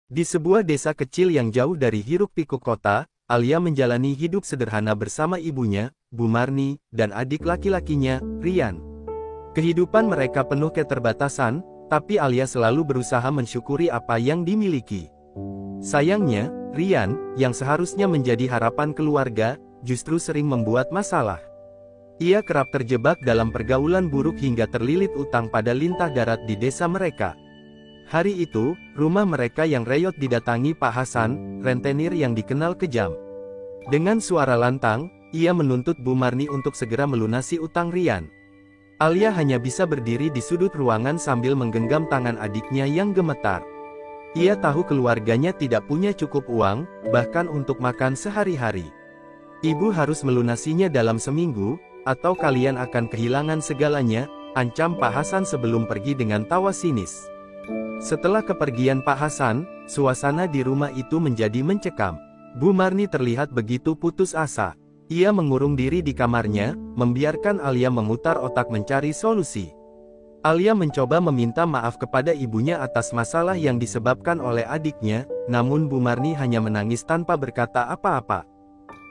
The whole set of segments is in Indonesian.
Di sebuah desa kecil yang jauh dari hiruk-pikuk kota, Alia menjalani hidup sederhana bersama ibunya, Bu Marni, dan adik laki-lakinya, Rian. Kehidupan mereka penuh keterbatasan, tapi Alia selalu berusaha mensyukuri apa yang dimiliki. Sayangnya, Rian, yang seharusnya menjadi harapan keluarga, justru sering membuat masalah. Ia kerap terjebak dalam pergaulan buruk hingga terlilit utang pada lintah darat di desa mereka. Hari itu, rumah mereka yang reot didatangi Pak Hasan, rentenir yang dikenal kejam. Dengan suara lantang, ia menuntut Bu Marni untuk segera melunasi utang Rian. Alia hanya bisa berdiri di sudut ruangan sambil menggenggam tangan adiknya yang gemetar. Ia tahu keluarganya tidak punya cukup uang, bahkan untuk makan sehari-hari. Ibu harus melunasinya dalam seminggu, atau kalian akan kehilangan segalanya, ancam Pak Hasan sebelum pergi dengan tawa sinis. Setelah kepergian Pak Hasan, suasana di rumah itu menjadi mencekam. Bu Marni terlihat begitu putus asa. Ia mengurung diri di kamarnya, membiarkan Alia memutar otak mencari solusi. Alia mencoba meminta maaf kepada ibunya atas masalah yang disebabkan oleh adiknya, namun Bu Marni hanya menangis tanpa berkata apa-apa.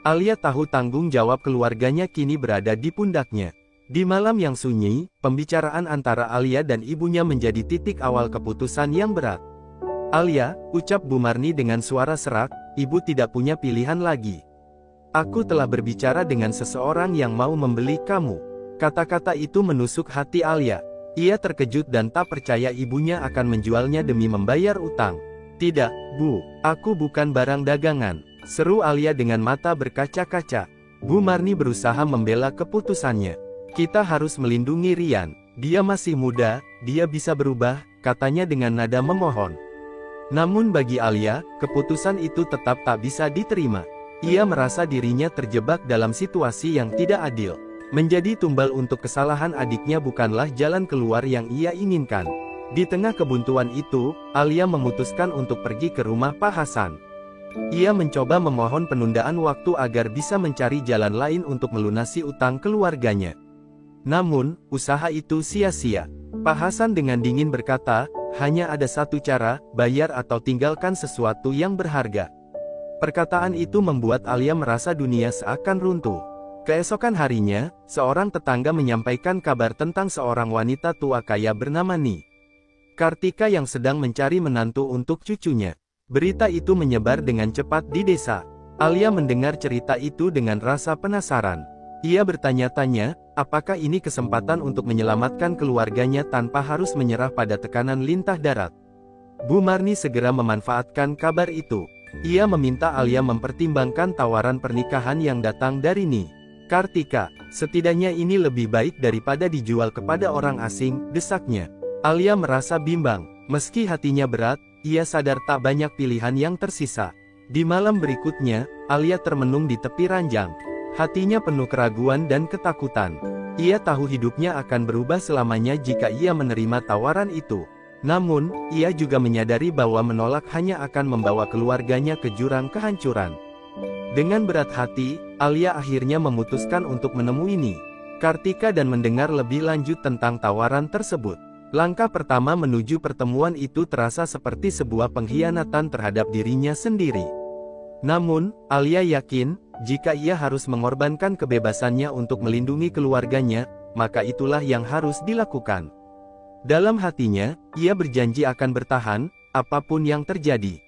Alia tahu tanggung jawab keluarganya kini berada di pundaknya. Di malam yang sunyi, pembicaraan antara Alia dan ibunya menjadi titik awal keputusan yang berat. "Alia," ucap Bu Marni dengan suara serak, "ibu tidak punya pilihan lagi. Aku telah berbicara dengan seseorang yang mau membeli kamu." Kata-kata itu menusuk hati Alia. Ia terkejut dan tak percaya ibunya akan menjualnya demi membayar utang. "Tidak, Bu, aku bukan barang dagangan," seru Alia dengan mata berkaca-kaca. Bu Marni berusaha membela keputusannya. "Kita harus melindungi Rian. Dia masih muda, dia bisa berubah," katanya dengan nada memohon. Namun bagi Alia, keputusan itu tetap tak bisa diterima. Ia merasa dirinya terjebak dalam situasi yang tidak adil. Menjadi tumbal untuk kesalahan adiknya bukanlah jalan keluar yang ia inginkan. Di tengah kebuntuan itu, Alia memutuskan untuk pergi ke rumah Pak Hasan. Ia mencoba memohon penundaan waktu agar bisa mencari jalan lain untuk melunasi utang keluarganya. Namun, usaha itu sia-sia. Pak Hasan dengan dingin berkata, "Hanya ada satu cara, bayar atau tinggalkan sesuatu yang berharga." Perkataan itu membuat Alia merasa dunia seakan runtuh. Keesokan harinya, seorang tetangga menyampaikan kabar tentang seorang wanita tua kaya bernama Ni Kartika yang sedang mencari menantu untuk cucunya. Berita itu menyebar dengan cepat di desa. Alia mendengar cerita itu dengan rasa penasaran. Ia bertanya-tanya, apakah ini kesempatan untuk menyelamatkan keluarganya tanpa harus menyerah pada tekanan lintah darat. Bu Marni segera memanfaatkan kabar itu. Ia meminta Alia mempertimbangkan tawaran pernikahan yang datang dari Ni Kartika. "Setidaknya ini lebih baik daripada dijual kepada orang asing," desaknya. Alia merasa bimbang. Meski hatinya berat, ia sadar tak banyak pilihan yang tersisa. Di malam berikutnya, Alia termenung di tepi ranjang. Hatinya penuh keraguan dan ketakutan. Ia tahu hidupnya akan berubah selamanya jika ia menerima tawaran itu. Namun, ia juga menyadari bahwa menolak hanya akan membawa keluarganya ke jurang kehancuran. Dengan berat hati, Alia akhirnya memutuskan untuk menemui Ni Kartika dan mendengar lebih lanjut tentang tawaran tersebut. Langkah pertama menuju pertemuan itu terasa seperti sebuah pengkhianatan terhadap dirinya sendiri. Namun, Alia yakin, jika ia harus mengorbankan kebebasannya untuk melindungi keluarganya, maka itulah yang harus dilakukan. Dalam hatinya, ia berjanji akan bertahan, apapun yang terjadi.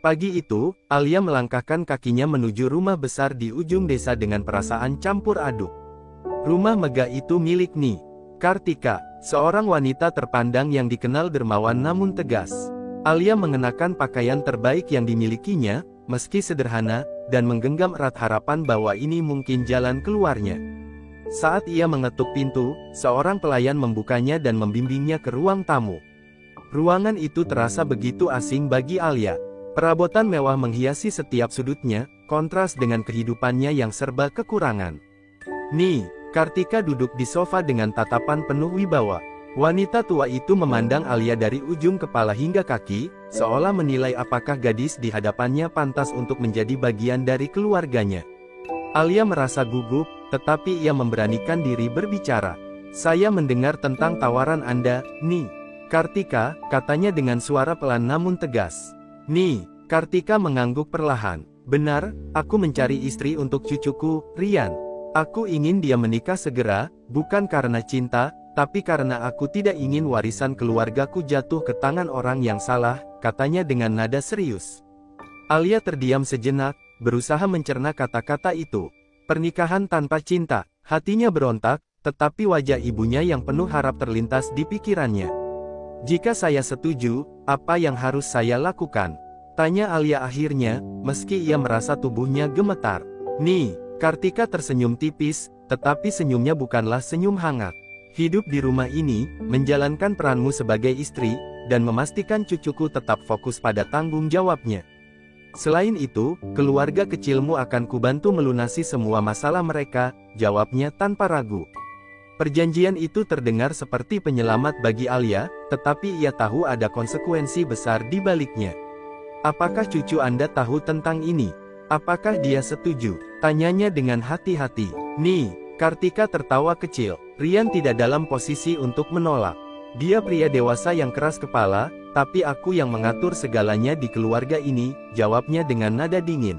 Pagi itu, Alia melangkahkan kakinya menuju rumah besar di ujung desa dengan perasaan campur aduk. Rumah megah itu milik Ni Kartika, seorang wanita terpandang yang dikenal dermawan namun tegas. Alia mengenakan pakaian terbaik yang dimilikinya, meski sederhana, dan menggenggam erat harapan bahwa ini mungkin jalan keluarnya. Saat ia mengetuk pintu, seorang pelayan membukanya dan membimbingnya ke ruang tamu. Ruangan itu terasa begitu asing bagi Alia. Perabotan mewah menghiasi setiap sudutnya, kontras dengan kehidupannya yang serba kekurangan. Ni Kartika duduk di sofa dengan tatapan penuh wibawa. Wanita tua itu memandang Alia dari ujung kepala hingga kaki, seolah menilai apakah gadis di hadapannya pantas untuk menjadi bagian dari keluarganya. Alia merasa gugup, tetapi ia memberanikan diri berbicara. "Saya mendengar tentang tawaran Anda, Ni Kartika," katanya dengan suara pelan namun tegas. Nih, Kartika mengangguk perlahan. Benar, aku mencari istri untuk cucuku, Rian. Aku ingin dia menikah segera, bukan karena cinta, tapi karena aku tidak ingin warisan keluargaku jatuh ke tangan orang yang salah, katanya dengan nada serius. Alia terdiam sejenak, berusaha mencerna kata-kata itu. Pernikahan tanpa cinta, hatinya berontak, tetapi wajah ibunya yang penuh harap terlintas di pikirannya. Jika saya setuju, apa yang harus saya lakukan? Tanya Alia akhirnya, meski ia merasa tubuhnya gemetar. Nih, Kartika tersenyum tipis, tetapi senyumnya bukanlah senyum hangat. Hidup di rumah ini, menjalankan peranmu sebagai istri, dan memastikan cucuku tetap fokus pada tanggung jawabnya. Selain itu, keluarga kecilmu akan kubantu melunasi semua masalah mereka, jawabnya tanpa ragu. Perjanjian itu terdengar seperti penyelamat bagi Alia, tetapi ia tahu ada konsekuensi besar di baliknya. Apakah cucu Anda tahu tentang ini? Apakah dia setuju? Tanyanya dengan hati-hati. Nih, Kartika tertawa kecil. Rian tidak dalam posisi untuk menolak. Dia pria dewasa yang keras kepala, tapi aku yang mengatur segalanya di keluarga ini, jawabnya dengan nada dingin.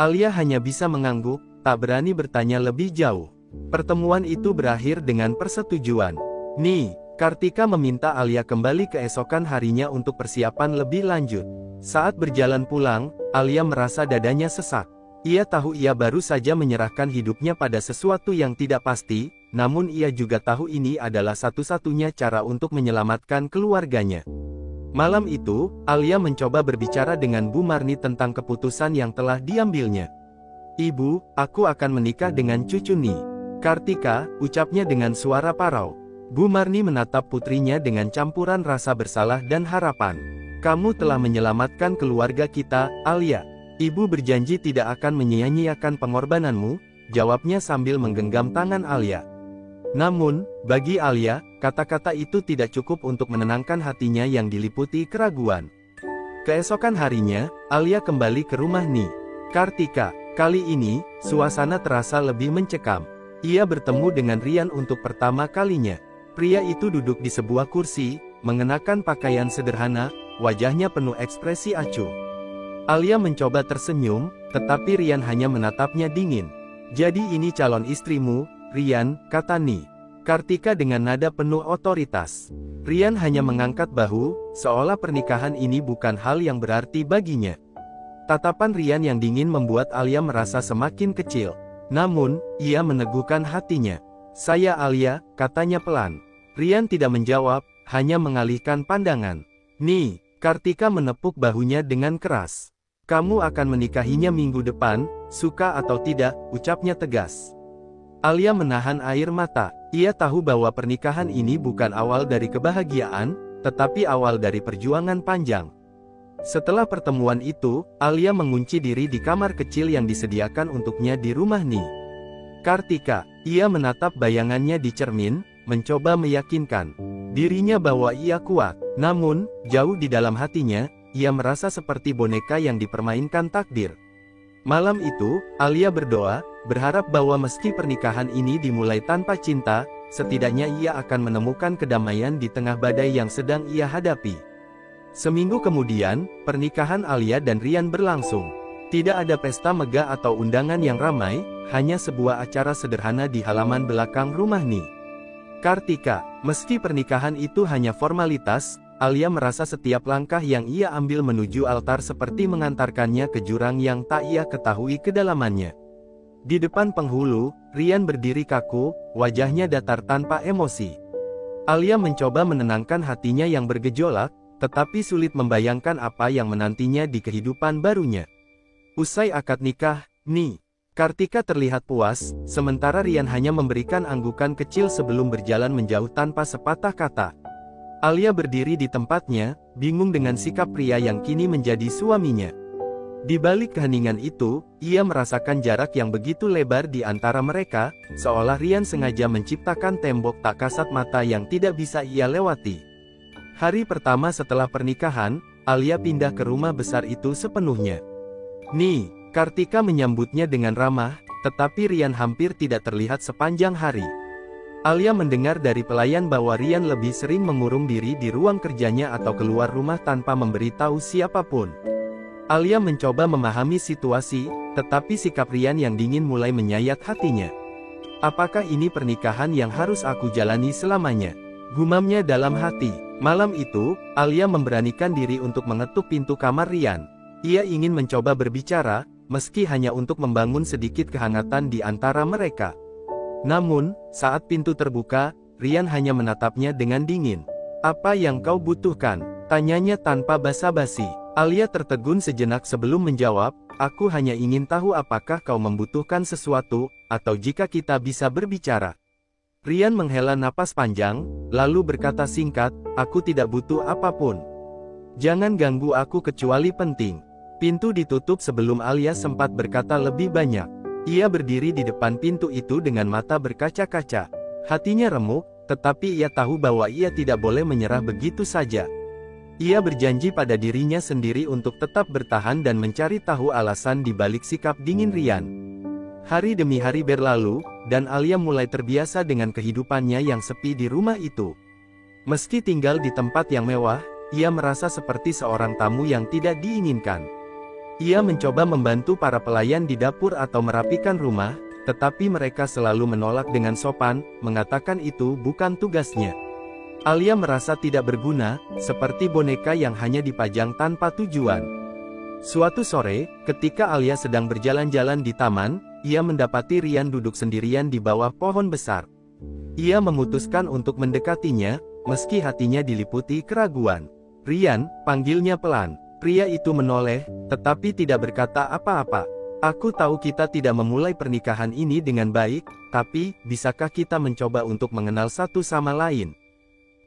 Alia hanya bisa mengangguk, tak berani bertanya lebih jauh. Pertemuan itu berakhir dengan persetujuan. Nih, Kartika meminta Alia kembali keesokan harinya untuk persiapan lebih lanjut. Saat berjalan pulang, Alia merasa dadanya sesak. Ia tahu ia baru saja menyerahkan hidupnya pada sesuatu yang tidak pasti, namun ia juga tahu ini adalah satu-satunya cara untuk menyelamatkan keluarganya. Malam itu, Alia mencoba berbicara dengan Bu Marni tentang keputusan yang telah diambilnya. Ibu, aku akan menikah dengan cucu Ni. Kartika, ucapnya dengan suara parau. Bu Marni menatap putrinya dengan campuran rasa bersalah dan harapan. Kamu telah menyelamatkan keluarga kita, Alia. Ibu berjanji tidak akan menyia-nyiakan pengorbananmu, jawabnya sambil menggenggam tangan Alia. Namun, bagi Alia, kata-kata itu tidak cukup untuk menenangkan hatinya yang diliputi keraguan. Keesokan harinya, Alia kembali ke rumah Ni. Kartika, kali ini, suasana terasa lebih mencekam. Ia bertemu dengan Rian untuk pertama kalinya. Pria itu duduk di sebuah kursi, mengenakan pakaian sederhana, wajahnya penuh ekspresi acuh. Alia mencoba tersenyum, tetapi Rian hanya menatapnya dingin. Jadi ini calon istrimu, Rian, kata Ni. Kartika dengan nada penuh otoritas. Rian hanya mengangkat bahu, seolah pernikahan ini bukan hal yang berarti baginya. Tatapan Rian yang dingin membuat Alia merasa semakin kecil. Namun, ia meneguhkan hatinya. Saya Alia, katanya pelan. Rian tidak menjawab, hanya mengalihkan pandangan. Ni, Kartika menepuk bahunya dengan keras. Kamu akan menikahinya minggu depan, suka atau tidak, ucapnya tegas. Alia menahan air mata. Ia tahu bahwa pernikahan ini bukan awal dari kebahagiaan, tetapi awal dari perjuangan panjang. Setelah pertemuan itu, Alia mengunci diri di kamar kecil yang disediakan untuknya di rumah Ni. Kartika, ia menatap bayangannya di cermin, mencoba meyakinkan dirinya bahwa ia kuat. Namun, jauh di dalam hatinya, ia merasa seperti boneka yang dipermainkan takdir. Malam itu, Alia berdoa, berharap bahwa meski pernikahan ini dimulai tanpa cinta, setidaknya ia akan menemukan kedamaian di tengah badai yang sedang ia hadapi. Seminggu kemudian, pernikahan Alia dan Rian berlangsung. Tidak ada pesta megah atau undangan yang ramai, hanya sebuah acara sederhana di halaman belakang rumah Ni. Kartika, meski pernikahan itu hanya formalitas, Alia merasa setiap langkah yang ia ambil menuju altar seperti mengantarkannya ke jurang yang tak ia ketahui kedalamannya. Di depan penghulu, Rian berdiri kaku, wajahnya datar tanpa emosi. Alia mencoba menenangkan hatinya yang bergejolak, tetapi sulit membayangkan apa yang menantinya di kehidupan barunya. Usai akad nikah, Ni, Kartika terlihat puas, sementara Rian hanya memberikan anggukan kecil sebelum berjalan menjauh tanpa sepatah kata. Alia berdiri di tempatnya, bingung dengan sikap pria yang kini menjadi suaminya. Di balik keheningan itu, ia merasakan jarak yang begitu lebar di antara mereka, seolah Rian sengaja menciptakan tembok tak kasat mata yang tidak bisa ia lewati. Hari pertama setelah pernikahan, Alia pindah ke rumah besar itu sepenuhnya. Ni, Kartika menyambutnya dengan ramah, tetapi Rian hampir tidak terlihat sepanjang hari. Alia mendengar dari pelayan bahwa Rian lebih sering mengurung diri di ruang kerjanya atau keluar rumah tanpa memberitahu siapapun. Alia mencoba memahami situasi, tetapi sikap Rian yang dingin mulai menyayat hatinya. Apakah ini pernikahan yang harus aku jalani selamanya? Gumamnya dalam hati. Malam itu, Alia memberanikan diri untuk mengetuk pintu kamar Rian. Ia ingin mencoba berbicara, meski hanya untuk membangun sedikit kehangatan di antara mereka. Namun, saat pintu terbuka, Rian hanya menatapnya dengan dingin. "Apa yang kau butuhkan?" tanyanya tanpa basa-basi. Alia tertegun sejenak sebelum menjawab, "Aku hanya ingin tahu apakah kau membutuhkan sesuatu, atau jika kita bisa berbicara." Rian menghela napas panjang, lalu berkata singkat, "Aku tidak butuh apapun. Jangan ganggu aku kecuali penting." Pintu ditutup sebelum Alia sempat berkata lebih banyak. Ia berdiri di depan pintu itu dengan mata berkaca-kaca. Hatinya remuk, tetapi ia tahu bahwa ia tidak boleh menyerah begitu saja. Ia berjanji pada dirinya sendiri untuk tetap bertahan dan mencari tahu alasan di balik sikap dingin Rian. Hari demi hari berlalu, dan Alia mulai terbiasa dengan kehidupannya yang sepi di rumah itu. Meski tinggal di tempat yang mewah, ia merasa seperti seorang tamu yang tidak diinginkan. Ia mencoba membantu para pelayan di dapur atau merapikan rumah, tetapi mereka selalu menolak dengan sopan, mengatakan itu bukan tugasnya. Alia merasa tidak berguna, seperti boneka yang hanya dipajang tanpa tujuan. Suatu sore, ketika Alia sedang berjalan-jalan di taman, ia mendapati Rian duduk sendirian di bawah pohon besar. Ia memutuskan untuk mendekatinya, meski hatinya diliputi keraguan. "Rian," panggilnya pelan. Pria itu menoleh, tetapi tidak berkata apa-apa. "Aku tahu kita tidak memulai pernikahan ini dengan baik, tapi, bisakah kita mencoba untuk mengenal satu sama lain?"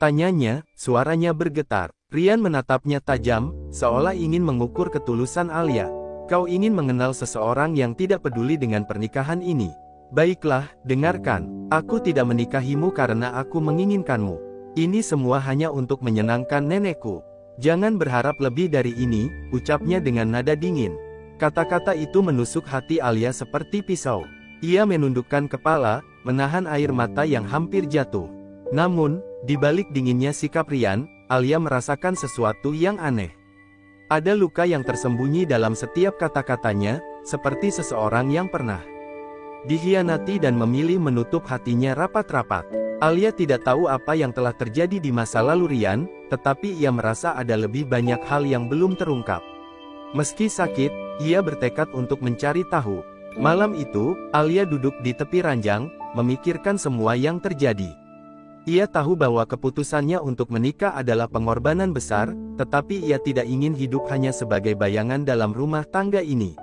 tanyanya, suaranya bergetar. Rian menatapnya tajam, seolah ingin mengukur ketulusan Alia. "Kau ingin mengenal seseorang yang tidak peduli dengan pernikahan ini. Baiklah, dengarkan. Aku tidak menikahimu karena aku menginginkanmu. Ini semua hanya untuk menyenangkan nenekku. Jangan berharap lebih dari ini," ucapnya dengan nada dingin. Kata-kata itu menusuk hati Alia seperti pisau. Ia menundukkan kepala, menahan air mata yang hampir jatuh. Namun, di balik dinginnya sikap Rian, Alia merasakan sesuatu yang aneh. Ada luka yang tersembunyi dalam setiap kata-katanya, seperti seseorang yang pernah dikhianati dan memilih menutup hatinya rapat-rapat. Alia tidak tahu apa yang telah terjadi di masa lalu Rian, tetapi ia merasa ada lebih banyak hal yang belum terungkap. Meski sakit, ia bertekad untuk mencari tahu. Malam itu, Alia duduk di tepi ranjang, memikirkan semua yang terjadi. Ia tahu bahwa keputusannya untuk menikah adalah pengorbanan besar, tetapi ia tidak ingin hidup hanya sebagai bayangan dalam rumah tangga ini.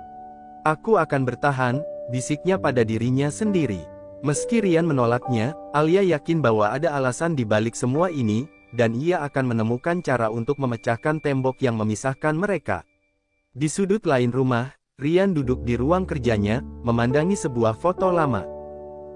"Aku akan bertahan," bisiknya pada dirinya sendiri. Meski Rian menolaknya, Alia yakin bahwa ada alasan di balik semua ini, dan ia akan menemukan cara untuk memecahkan tembok yang memisahkan mereka. Di sudut lain rumah, Rian duduk di ruang kerjanya, memandangi sebuah foto lama.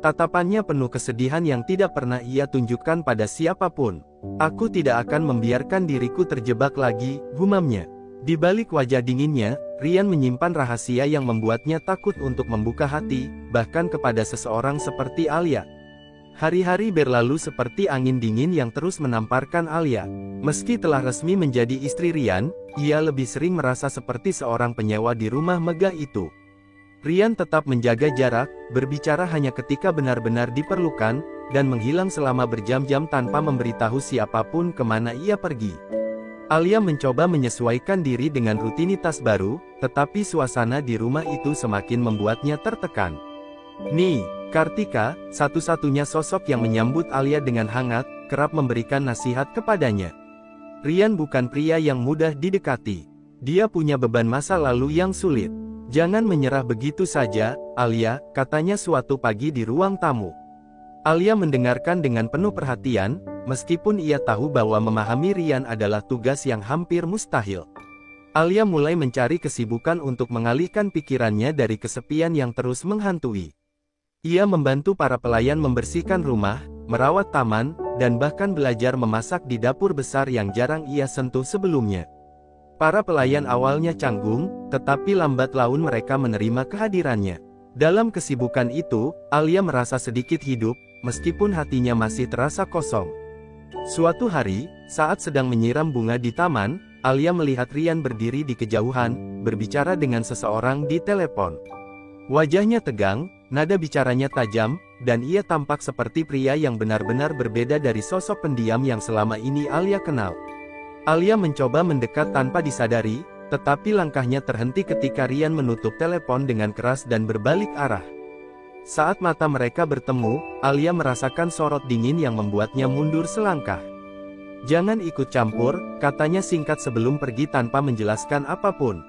Tatapannya penuh kesedihan yang tidak pernah ia tunjukkan pada siapapun. "Aku tidak akan membiarkan diriku terjebak lagi," gumamnya. Di balik wajah dinginnya, Rian menyimpan rahasia yang membuatnya takut untuk membuka hati, bahkan kepada seseorang seperti Alia. Hari-hari berlalu seperti angin dingin yang terus menamparkan Alia. Meski telah resmi menjadi istri Rian, ia lebih sering merasa seperti seorang penyewa di rumah megah itu. Rian tetap menjaga jarak, berbicara hanya ketika benar-benar diperlukan, dan menghilang selama berjam-jam tanpa memberitahu siapapun kemana ia pergi. Alia mencoba menyesuaikan diri dengan rutinitas baru, tetapi suasana di rumah itu semakin membuatnya tertekan. Ni, Kartika, satu-satunya sosok yang menyambut Alia dengan hangat, kerap memberikan nasihat kepadanya. Rian bukan pria yang mudah didekati. Dia punya beban masa lalu yang sulit. "Jangan menyerah begitu saja, Alia," katanya suatu pagi di ruang tamu. Alia mendengarkan dengan penuh perhatian, meskipun ia tahu bahwa memahami Rian adalah tugas yang hampir mustahil. Alia mulai mencari kesibukan untuk mengalihkan pikirannya dari kesepian yang terus menghantui. Ia membantu para pelayan membersihkan rumah, merawat taman, dan bahkan belajar memasak di dapur besar yang jarang ia sentuh sebelumnya. Para pelayan awalnya canggung, tetapi lambat laun mereka menerima kehadirannya. Dalam kesibukan itu, Alia merasa sedikit hidup, meskipun hatinya masih terasa kosong. Suatu hari, saat sedang menyiram bunga di taman, Alia melihat Rian berdiri di kejauhan, berbicara dengan seseorang di telepon. Wajahnya tegang, nada bicaranya tajam, dan ia tampak seperti pria yang benar-benar berbeda dari sosok pendiam yang selama ini Alia kenal. Alia mencoba mendekat tanpa disadari, tetapi langkahnya terhenti ketika Rian menutup telepon dengan keras dan berbalik arah. Saat mata mereka bertemu, Alia merasakan sorot dingin yang membuatnya mundur selangkah. "Jangan ikut campur," katanya singkat sebelum pergi tanpa menjelaskan apapun.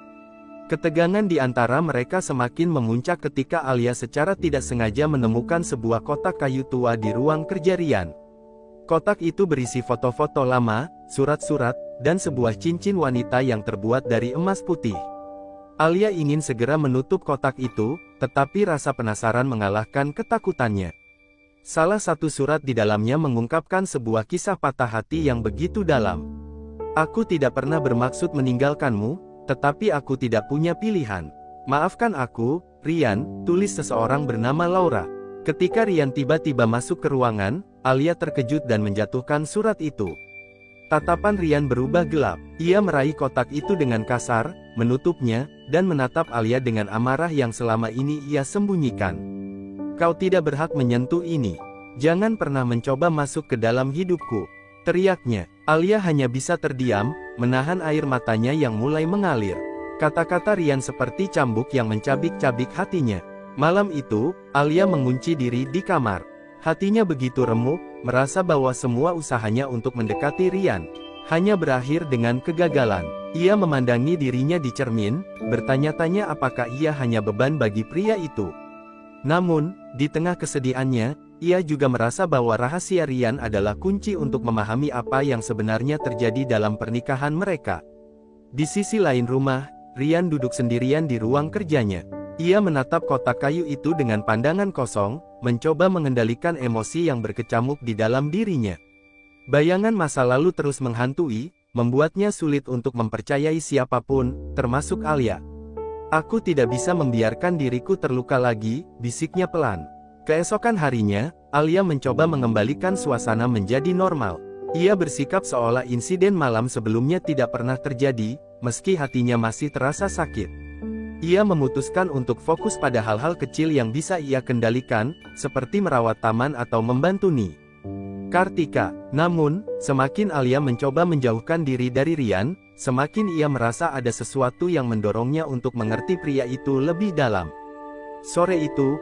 Ketegangan di antara mereka semakin memuncak ketika Alia secara tidak sengaja menemukan sebuah kotak kayu tua di ruang kerja Rian. Kotak itu berisi foto-foto lama, surat-surat, dan sebuah cincin wanita yang terbuat dari emas putih. Alia ingin segera menutup kotak itu, tetapi rasa penasaran mengalahkan ketakutannya. Salah satu surat di dalamnya mengungkapkan sebuah kisah patah hati yang begitu dalam. "Aku tidak pernah bermaksud meninggalkanmu, tetapi aku tidak punya pilihan. Maafkan aku, Rian," tulis seseorang bernama Laura. Ketika Rian tiba-tiba masuk ke ruangan, Alia terkejut dan menjatuhkan surat itu. Tatapan Rian berubah gelap. Ia meraih kotak itu dengan kasar, menutupnya, dan menatap Alia dengan amarah yang selama ini ia sembunyikan. "Kau tidak berhak menyentuh ini. Jangan pernah mencoba masuk ke dalam hidupku," teriaknya. Alia hanya bisa terdiam, menahan air matanya yang mulai mengalir. Kata-kata Rian seperti cambuk yang mencabik-cabik hatinya. Malam itu, Alia mengunci diri di kamar. Hatinya begitu remuk, merasa bahwa semua usahanya untuk mendekati Rian hanya berakhir dengan kegagalan. Ia memandangi dirinya di cermin, bertanya-tanya apakah ia hanya beban bagi pria itu. Namun, di tengah kesedihannya, ia juga merasa bahwa rahasia Rian adalah kunci untuk memahami apa yang sebenarnya terjadi dalam pernikahan mereka. Di sisi lain rumah, Rian duduk sendirian di ruang kerjanya. Ia menatap kotak kayu itu dengan pandangan kosong, mencoba mengendalikan emosi yang berkecamuk di dalam dirinya. Bayangan masa lalu terus menghantui, membuatnya sulit untuk mempercayai siapapun, termasuk Alia. "Aku tidak bisa membiarkan diriku terluka lagi," bisiknya pelan. Keesokan harinya, Alia mencoba mengembalikan suasana menjadi normal. Ia bersikap seolah insiden malam sebelumnya tidak pernah terjadi, meski hatinya masih terasa sakit. Ia memutuskan untuk fokus pada hal-hal kecil yang bisa ia kendalikan, seperti merawat taman atau membantu Kartika. Namun, semakin Alia mencoba menjauhkan diri dari Rian, semakin ia merasa ada sesuatu yang mendorongnya untuk mengerti pria itu lebih dalam. Sore itu,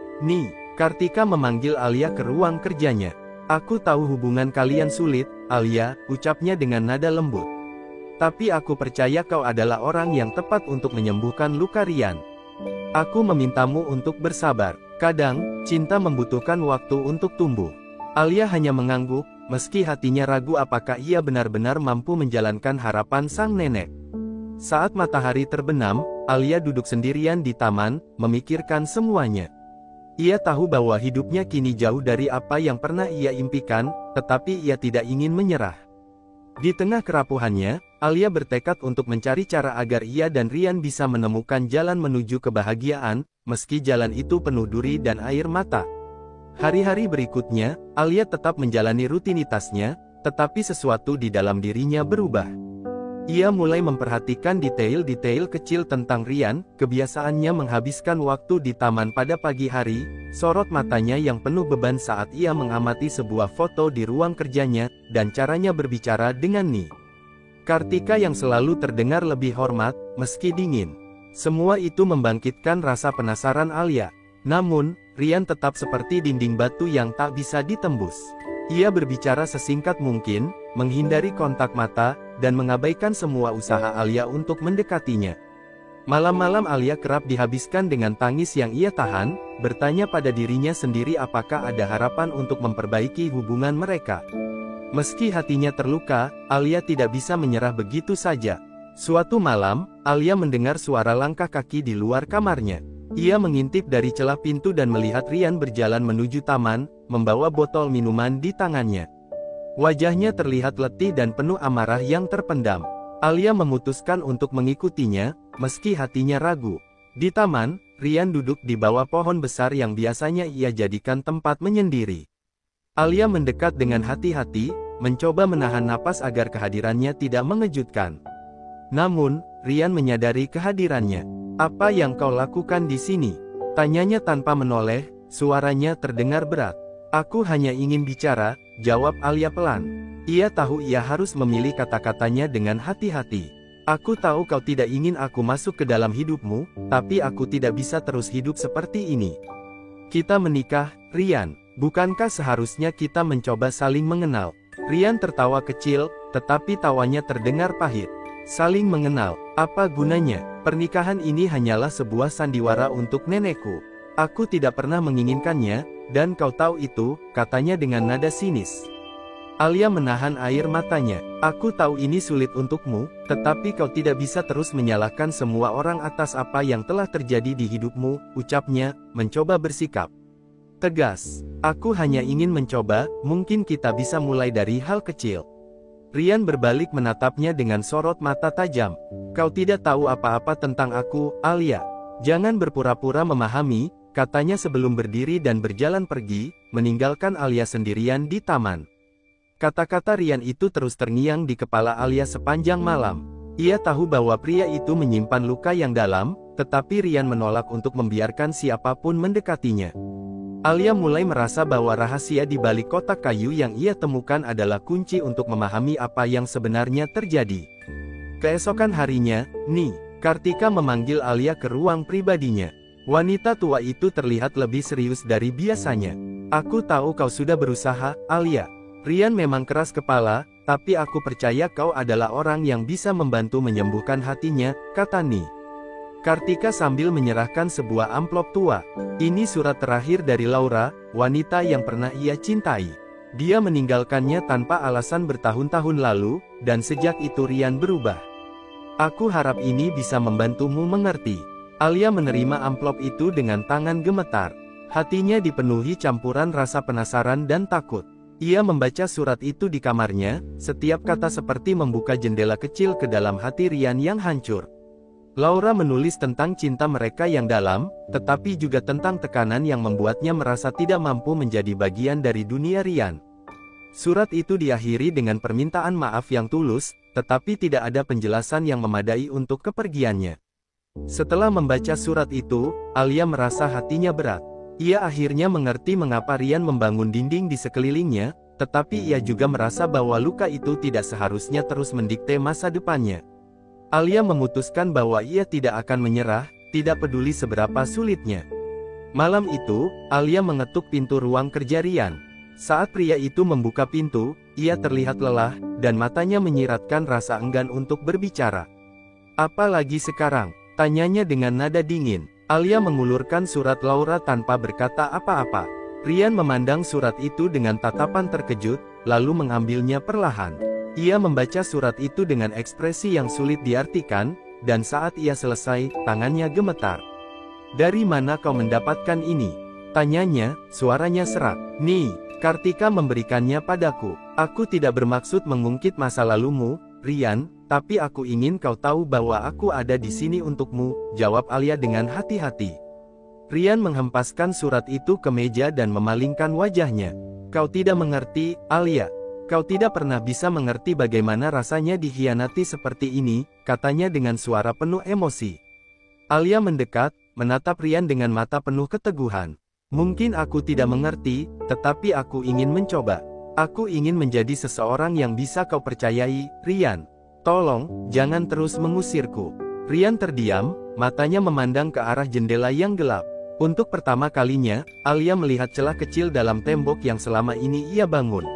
Kartika memanggil Alia ke ruang kerjanya. "Aku tahu hubungan kalian sulit, Alia," ucapnya dengan nada lembut. "Tapi aku percaya kau adalah orang yang tepat untuk menyembuhkan luka Rian. Aku memintamu untuk bersabar. Kadang, cinta membutuhkan waktu untuk tumbuh." Alia hanya mengangguk, meski hatinya ragu apakah ia benar-benar mampu menjalankan harapan sang nenek. Saat matahari terbenam, Alia duduk sendirian di taman, memikirkan semuanya. Ia tahu bahwa hidupnya kini jauh dari apa yang pernah ia impikan, tetapi ia tidak ingin menyerah. Di tengah kerapuhannya, Alia bertekad untuk mencari cara agar ia dan Rian bisa menemukan jalan menuju kebahagiaan, meski jalan itu penuh duri dan air mata. Hari-hari berikutnya, Alia tetap menjalani rutinitasnya, tetapi sesuatu di dalam dirinya berubah. Ia mulai memperhatikan detail-detail kecil tentang Rian, kebiasaannya menghabiskan waktu di taman pada pagi hari, sorot matanya yang penuh beban saat ia mengamati sebuah foto di ruang kerjanya, dan caranya berbicara dengan Kartika yang selalu terdengar lebih hormat, meski dingin. Semua itu membangkitkan rasa penasaran Alia. Namun, Rian tetap seperti dinding batu yang tak bisa ditembus. Ia berbicara sesingkat mungkin, menghindari kontak mata, dan mengabaikan semua usaha Alia untuk mendekatinya. Malam-malam Alia kerap dihabiskan dengan tangis yang ia tahan, bertanya pada dirinya sendiri apakah ada harapan untuk memperbaiki hubungan mereka. Meski hatinya terluka, Alia tidak bisa menyerah begitu saja. Suatu malam, Alia mendengar suara langkah kaki di luar kamarnya. Ia mengintip dari celah pintu dan melihat Rian berjalan menuju taman, membawa botol minuman di tangannya. Wajahnya terlihat letih dan penuh amarah yang terpendam. Alia memutuskan untuk mengikutinya, meski hatinya ragu. Di taman, Rian duduk di bawah pohon besar yang biasanya ia jadikan tempat menyendiri. Alia mendekat dengan hati-hati, mencoba menahan napas agar kehadirannya tidak mengejutkan. Namun, Rian menyadari kehadirannya. "Apa yang kau lakukan di sini?" tanyanya tanpa menoleh, suaranya terdengar berat. "Aku hanya ingin bicara," jawab Alia pelan. Ia tahu ia harus memilih kata-katanya dengan hati-hati. "Aku tahu kau tidak ingin aku masuk ke dalam hidupmu, tapi aku tidak bisa terus hidup seperti ini. Kita menikah, Rian. Bukankah seharusnya kita mencoba saling mengenal?" Rian tertawa kecil, tetapi tawanya terdengar pahit. "Saling mengenal, apa gunanya? Pernikahan ini hanyalah sebuah sandiwara untuk nenekku. Aku tidak pernah menginginkannya, dan kau tahu itu," katanya dengan nada sinis. Alia menahan air matanya. "Aku tahu ini sulit untukmu, tetapi kau tidak bisa terus menyalahkan semua orang atas apa yang telah terjadi di hidupmu," ucapnya, mencoba bersikap tegas. "Aku hanya ingin mencoba, mungkin kita bisa mulai dari hal kecil." Rian berbalik menatapnya dengan sorot mata tajam. "Kau tidak tahu apa-apa tentang aku, Alia. Jangan berpura-pura memahami," katanya sebelum berdiri dan berjalan pergi, meninggalkan Alia sendirian di taman. Kata-kata Rian itu terus terngiang di kepala Alia sepanjang malam. Ia tahu bahwa pria itu menyimpan luka yang dalam, tetapi Rian menolak untuk membiarkan siapapun mendekatinya. Alia mulai merasa bahwa rahasia di balik kotak kayu yang ia temukan adalah kunci untuk memahami apa yang sebenarnya terjadi. Keesokan harinya, Kartika memanggil Alia ke ruang pribadinya. Wanita tua itu terlihat lebih serius dari biasanya. "Aku tahu kau sudah berusaha, Alia. Rian memang keras kepala, tapi aku percaya kau adalah orang yang bisa membantu menyembuhkan hatinya," kata Ni. Kartika sambil menyerahkan sebuah amplop tua. "Ini surat terakhir dari Laura, wanita yang pernah ia cintai. Dia meninggalkannya tanpa alasan bertahun-tahun lalu, dan sejak itu Rian berubah. Aku harap ini bisa membantumu mengerti." Alia menerima amplop itu dengan tangan gemetar. Hatinya dipenuhi campuran rasa penasaran dan takut. Ia membaca surat itu di kamarnya, setiap kata seperti membuka jendela kecil ke dalam hati Rian yang hancur. Laura menulis tentang cinta mereka yang dalam, tetapi juga tentang tekanan yang membuatnya merasa tidak mampu menjadi bagian dari dunia Rian. Surat itu diakhiri dengan permintaan maaf yang tulus, tetapi tidak ada penjelasan yang memadai untuk kepergiannya. Setelah membaca surat itu, Alia merasa hatinya berat. Ia akhirnya mengerti mengapa Rian membangun dinding di sekelilingnya, tetapi ia juga merasa bahwa luka itu tidak seharusnya terus mendikte masa depannya. Alia memutuskan bahwa ia tidak akan menyerah, tidak peduli seberapa sulitnya. Malam itu, Alia mengetuk pintu ruang kerja Rian. Saat pria itu membuka pintu, ia terlihat lelah, dan matanya menyiratkan rasa enggan untuk berbicara. "Apalagi sekarang?" tanyanya dengan nada dingin. Alia mengulurkan surat Laura tanpa berkata apa-apa. Rian memandang surat itu dengan tatapan terkejut, lalu mengambilnya perlahan. Ia membaca surat itu dengan ekspresi yang sulit diartikan, dan saat ia selesai, tangannya gemetar. "Dari mana kau mendapatkan ini?" tanyanya, suaranya serak. Kartika memberikannya padaku. Aku tidak bermaksud mengungkit masa lalumu, Rian, tapi aku ingin kau tahu bahwa aku ada di sini untukmu, jawab Alia dengan hati-hati. Rian menghempaskan surat itu ke meja dan memalingkan wajahnya. Kau tidak mengerti, Alia. Kau tidak pernah bisa mengerti bagaimana rasanya dikhianati seperti ini, katanya dengan suara penuh emosi. Alia mendekat, menatap Rian dengan mata penuh keteguhan. Mungkin aku tidak mengerti, tetapi aku ingin mencoba. Aku ingin menjadi seseorang yang bisa kau percayai, Rian. Tolong, jangan terus mengusirku. Rian terdiam, matanya memandang ke arah jendela yang gelap. Untuk pertama kalinya, Alia melihat celah kecil dalam tembok yang selama ini ia bangun.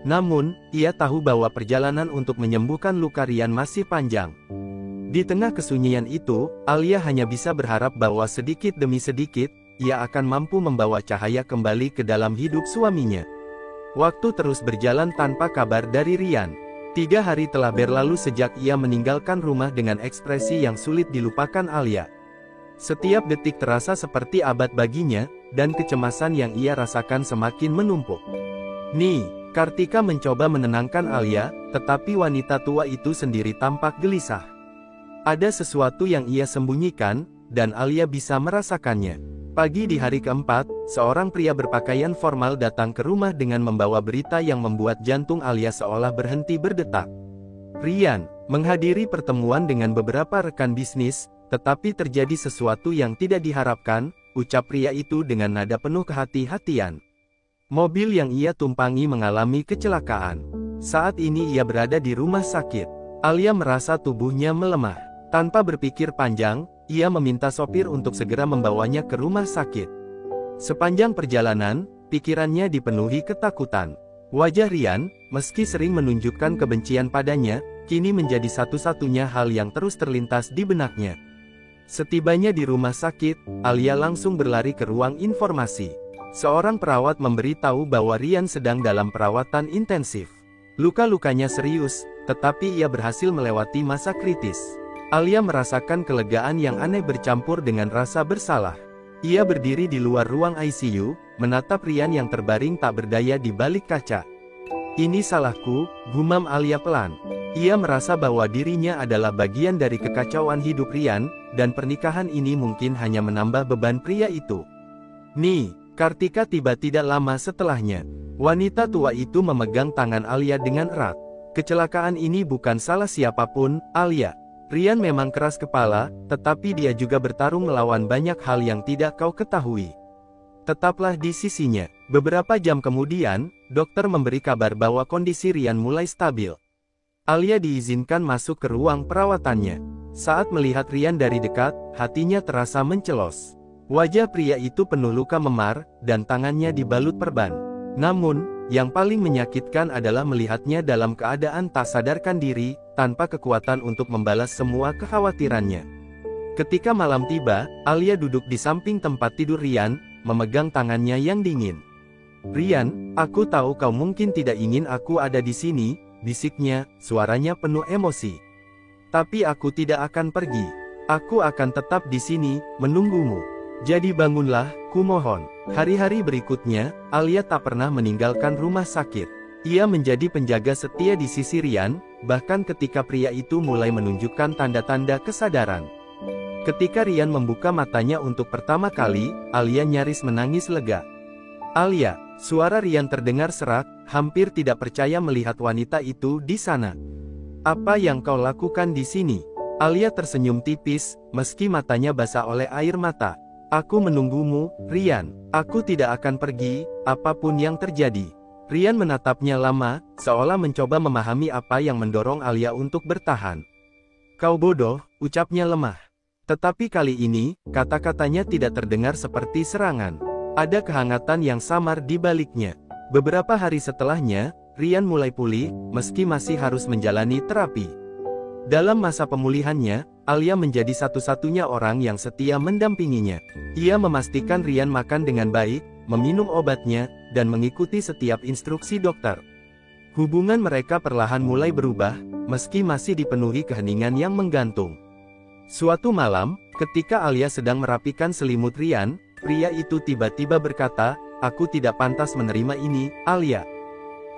Namun, ia tahu bahwa perjalanan untuk menyembuhkan luka Rian masih panjang. Di tengah kesunyian itu, Alia hanya bisa berharap bahwa sedikit demi sedikit, ia akan mampu membawa cahaya kembali ke dalam hidup suaminya. Waktu terus berjalan tanpa kabar dari Rian. 3 hari telah berlalu sejak ia meninggalkan rumah dengan ekspresi yang sulit dilupakan Alia. Setiap detik terasa seperti abad baginya, dan kecemasan yang ia rasakan semakin menumpuk. Kartika mencoba menenangkan Alia, tetapi wanita tua itu sendiri tampak gelisah. Ada sesuatu yang ia sembunyikan, dan Alia bisa merasakannya. Pagi di hari keempat, seorang pria berpakaian formal datang ke rumah dengan membawa berita yang membuat jantung Alia seolah berhenti berdetak. Ryan menghadiri pertemuan dengan beberapa rekan bisnis, tetapi terjadi sesuatu yang tidak diharapkan, ucap pria itu dengan nada penuh kehati-hatian. Mobil yang ia tumpangi mengalami kecelakaan. Saat ini ia berada di rumah sakit. Alia merasa tubuhnya melemah. Tanpa berpikir panjang, ia meminta sopir untuk segera membawanya ke rumah sakit. Sepanjang perjalanan, pikirannya dipenuhi ketakutan. Wajah Ryan, meski sering menunjukkan kebencian padanya, kini menjadi satu-satunya hal yang terus terlintas di benaknya. Setibanya di rumah sakit, Alia langsung berlari ke ruang informasi. Seorang perawat memberitahu bahwa Ryan sedang dalam perawatan intensif. Luka-lukanya serius, tetapi ia berhasil melewati masa kritis. Alia merasakan kelegaan yang aneh bercampur dengan rasa bersalah. Ia berdiri di luar ruang ICU, menatap Ryan yang terbaring tak berdaya di balik kaca. "Ini salahku," gumam Alia pelan. Ia merasa bahwa dirinya adalah bagian dari kekacauan hidup Ryan, dan pernikahan ini mungkin hanya menambah beban pria itu. "Nih," Kartika tiba tidak lama setelahnya. Wanita tua itu memegang tangan Alia dengan erat. "Kecelakaan ini bukan salah siapapun, Alia. Ryan memang keras kepala, tetapi dia juga bertarung melawan banyak hal yang tidak kau ketahui. Tetaplah di sisinya." Beberapa jam kemudian, dokter memberi kabar bahwa kondisi Ryan mulai stabil. Alia diizinkan masuk ke ruang perawatannya. Saat melihat Ryan dari dekat, hatinya terasa mencelos. Wajah pria itu penuh luka memar, dan tangannya dibalut perban. Namun, yang paling menyakitkan adalah melihatnya dalam keadaan tak sadarkan diri, tanpa kekuatan untuk membalas semua kekhawatirannya. Ketika malam tiba, Alia duduk di samping tempat tidur Ryan, memegang tangannya yang dingin. "Ryan, aku tahu kau mungkin tidak ingin aku ada di sini," bisiknya, suaranya penuh emosi. "Tapi aku tidak akan pergi. Aku akan tetap di sini, menunggumu. Jadi bangunlah, kumohon." Hari-hari berikutnya, Alia tak pernah meninggalkan rumah sakit. Ia menjadi penjaga setia di sisi Ryan, bahkan ketika pria itu mulai menunjukkan tanda-tanda kesadaran. Ketika Ryan membuka matanya untuk pertama kali, Alia nyaris menangis lega. "Alia," suara Ryan terdengar serak, hampir tidak percaya melihat wanita itu di sana. "Apa yang kau lakukan di sini?" Alia tersenyum tipis, meski matanya basah oleh air mata. "Aku menunggumu, Ryan. Aku tidak akan pergi, apapun yang terjadi." Ryan menatapnya lama, seolah mencoba memahami apa yang mendorong Alia untuk bertahan. "Kau bodoh," ucapnya lemah. Tetapi kali ini, kata-katanya tidak terdengar seperti serangan. Ada kehangatan yang samar di baliknya. Beberapa hari setelahnya, Ryan mulai pulih, meski masih harus menjalani terapi. Dalam masa pemulihannya, Alia menjadi satu-satunya orang yang setia mendampinginya. Ia memastikan Ryan makan dengan baik, meminum obatnya, dan mengikuti setiap instruksi dokter. Hubungan mereka perlahan mulai berubah, meski masih dipenuhi keheningan yang menggantung. Suatu malam, ketika Alia sedang merapikan selimut Ryan, pria itu tiba-tiba berkata, "Aku tidak pantas menerima ini, Alia.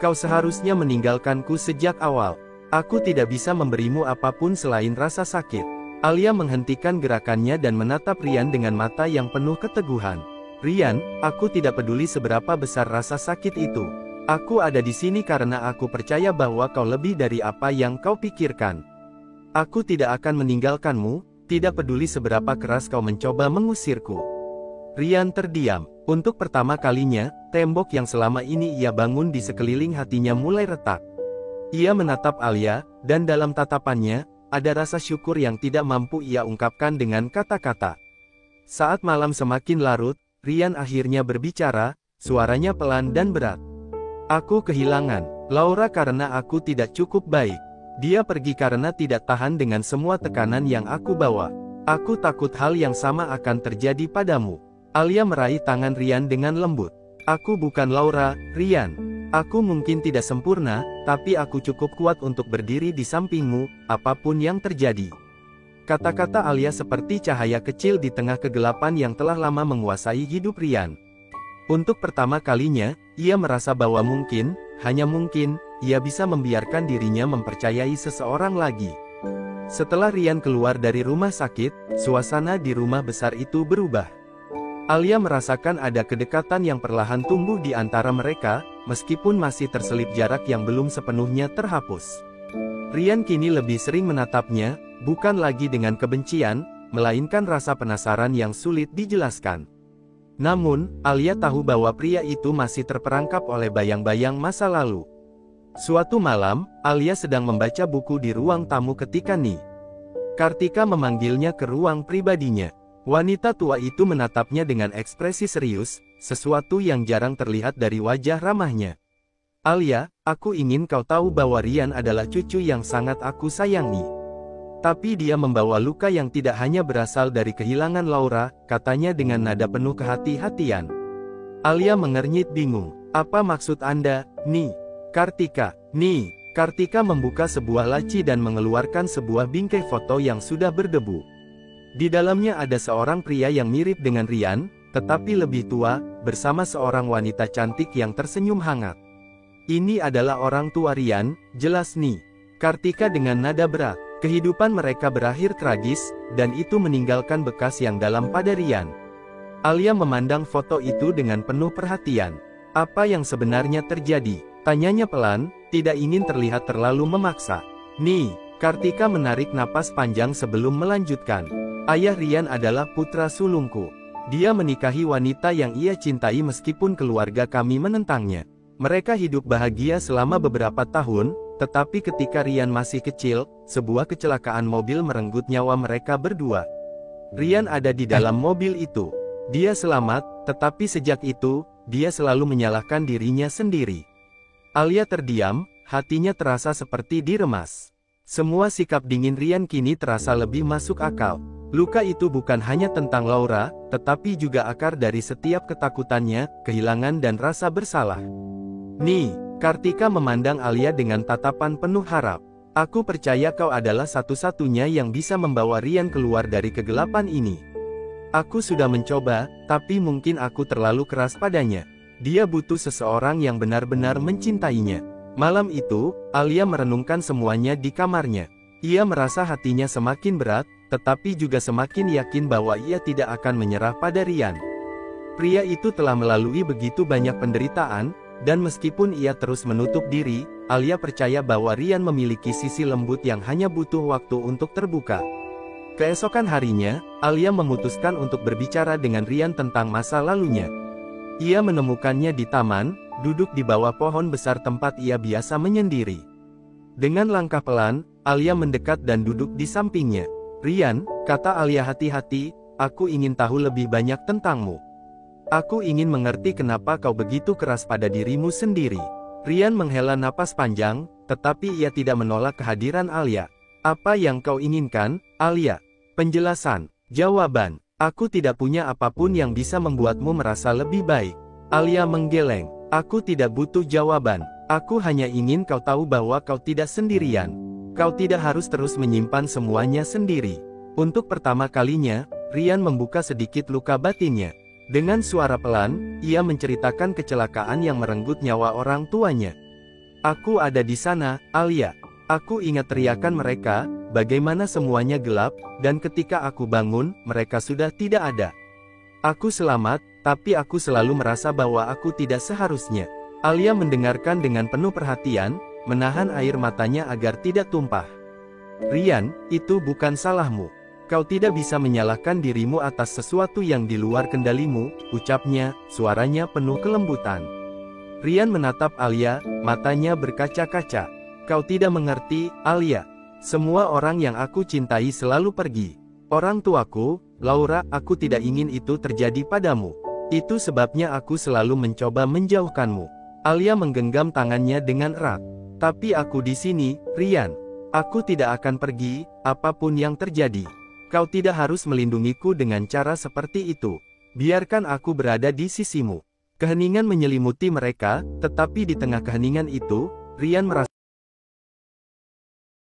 Kau seharusnya meninggalkanku sejak awal. Aku tidak bisa memberimu apapun selain rasa sakit." Alia menghentikan gerakannya dan menatap Ryan dengan mata yang penuh keteguhan. "Ryan, aku tidak peduli seberapa besar rasa sakit itu. Aku ada di sini karena aku percaya bahwa kau lebih dari apa yang kau pikirkan. Aku tidak akan meninggalkanmu, tidak peduli seberapa keras kau mencoba mengusirku." Ryan terdiam. Untuk pertama kalinya, tembok yang selama ini ia bangun di sekeliling hatinya mulai retak. Ia menatap Alia, dan dalam tatapannya, ada rasa syukur yang tidak mampu ia ungkapkan dengan kata-kata. Saat malam semakin larut, Ryan akhirnya berbicara, suaranya pelan dan berat. "Aku kehilangan Laura karena aku tidak cukup baik. Dia pergi karena tidak tahan dengan semua tekanan yang aku bawa. Aku takut hal yang sama akan terjadi padamu." Alia meraih tangan Ryan dengan lembut. "Aku bukan Laura, Ryan. Aku mungkin tidak sempurna, tapi aku cukup kuat untuk berdiri di sampingmu, apapun yang terjadi." Kata-kata Alia seperti cahaya kecil di tengah kegelapan yang telah lama menguasai hidup Ryan. Untuk pertama kalinya, ia merasa bahwa mungkin, hanya mungkin, ia bisa membiarkan dirinya mempercayai seseorang lagi. Setelah Rian keluar dari rumah sakit, suasana di rumah besar itu berubah. Alia merasakan ada kedekatan yang perlahan tumbuh di antara mereka, meskipun masih terselip jarak yang belum sepenuhnya terhapus. Rian kini lebih sering menatapnya, bukan lagi dengan kebencian, melainkan rasa penasaran yang sulit dijelaskan. Namun, Alia tahu bahwa pria itu masih terperangkap oleh bayang-bayang masa lalu. Suatu malam, Alia sedang membaca buku di ruang tamu ketika Kartika memanggilnya ke ruang pribadinya. Wanita tua itu menatapnya dengan ekspresi serius, sesuatu yang jarang terlihat dari wajah ramahnya. Alia, aku ingin kau tahu bahwa Rian adalah cucu yang sangat aku sayangi. Tapi dia membawa luka yang tidak hanya berasal dari kehilangan Laura, katanya dengan nada penuh kehati-hatian. Alia mengernyit bingung. Apa maksud Anda, Kartika? Kartika membuka sebuah laci dan mengeluarkan sebuah bingkai foto yang sudah berdebu. Di dalamnya ada seorang pria yang mirip dengan Rian, tetapi lebih tua, bersama seorang wanita cantik yang tersenyum hangat. Ini adalah orang tua Rian, jelas Kartika dengan nada berat. Kehidupan mereka berakhir tragis, dan itu meninggalkan bekas yang dalam pada Rian. Alia memandang foto itu dengan penuh perhatian. Apa yang sebenarnya terjadi? Tanyanya pelan, tidak ingin terlihat terlalu memaksa. Kartika menarik napas panjang sebelum melanjutkan. Ayah Rian adalah putra sulungku. Dia menikahi wanita yang ia cintai meskipun keluarga kami menentangnya. Mereka hidup bahagia selama beberapa tahun, tetapi ketika Rian masih kecil, sebuah kecelakaan mobil merenggut nyawa mereka berdua. Rian ada di dalam mobil itu. Dia selamat, tetapi sejak itu, dia selalu menyalahkan dirinya sendiri. Alia terdiam, hatinya terasa seperti diremas. Semua sikap dingin Rian kini terasa lebih masuk akal. Luka itu bukan hanya tentang Laura, tetapi juga akar dari setiap ketakutannya, kehilangan dan rasa bersalah. Kartika memandang Alia dengan tatapan penuh harap. Aku percaya kau adalah satu-satunya yang bisa membawa Rian keluar dari kegelapan ini. Aku sudah mencoba, tapi mungkin aku terlalu keras padanya. Dia butuh seseorang yang benar-benar mencintainya. Malam itu, Alia merenungkan semuanya di kamarnya. Ia merasa hatinya semakin berat, tetapi juga semakin yakin bahwa ia tidak akan menyerah pada Rian. Pria itu telah melalui begitu banyak penderitaan, dan meskipun ia terus menutup diri, Alia percaya bahwa Rian memiliki sisi lembut yang hanya butuh waktu untuk terbuka. Keesokan harinya, Alia memutuskan untuk berbicara dengan Rian tentang masa lalunya. Ia menemukannya di taman, duduk di bawah pohon besar tempat ia biasa menyendiri. Dengan langkah pelan, Alia mendekat dan duduk di sampingnya. Rian, kata Alia hati-hati, aku ingin tahu lebih banyak tentangmu. Aku ingin mengerti kenapa kau begitu keras pada dirimu sendiri. Rian menghela napas panjang, tetapi ia tidak menolak kehadiran Alia. Apa yang kau inginkan, Alia? Penjelasan. Jawaban. Aku tidak punya apapun yang bisa membuatmu merasa lebih baik. Alia menggeleng. Aku tidak butuh jawaban. Aku hanya ingin kau tahu bahwa kau tidak sendirian. Kau tidak harus terus menyimpan semuanya sendiri. Untuk pertama kalinya, Rian membuka sedikit luka batinnya. Dengan suara pelan, ia menceritakan kecelakaan yang merenggut nyawa orang tuanya. Aku ada di sana, Alia. Aku ingat teriakan mereka, bagaimana semuanya gelap, dan ketika aku bangun, mereka sudah tidak ada. Aku selamat, tapi aku selalu merasa bahwa aku tidak seharusnya. Alia mendengarkan dengan penuh perhatian, menahan air matanya agar tidak tumpah. Rian, itu bukan salahmu. Kau tidak bisa menyalahkan dirimu atas sesuatu yang di luar kendalimu, ucapnya, suaranya penuh kelembutan. Rian menatap Alia, matanya berkaca-kaca. Kau tidak mengerti, Alia. Semua orang yang aku cintai selalu pergi. Orang tuaku, Laura, aku tidak ingin itu terjadi padamu. Itu sebabnya aku selalu mencoba menjauhkanmu. Alia menggenggam tangannya dengan erat. Tapi aku di sini, Rian. Aku tidak akan pergi, apapun yang terjadi. Kau tidak harus melindungiku dengan cara seperti itu. Biarkan aku berada di sisimu. Keheningan menyelimuti mereka, tetapi di tengah keheningan itu, Rian merasa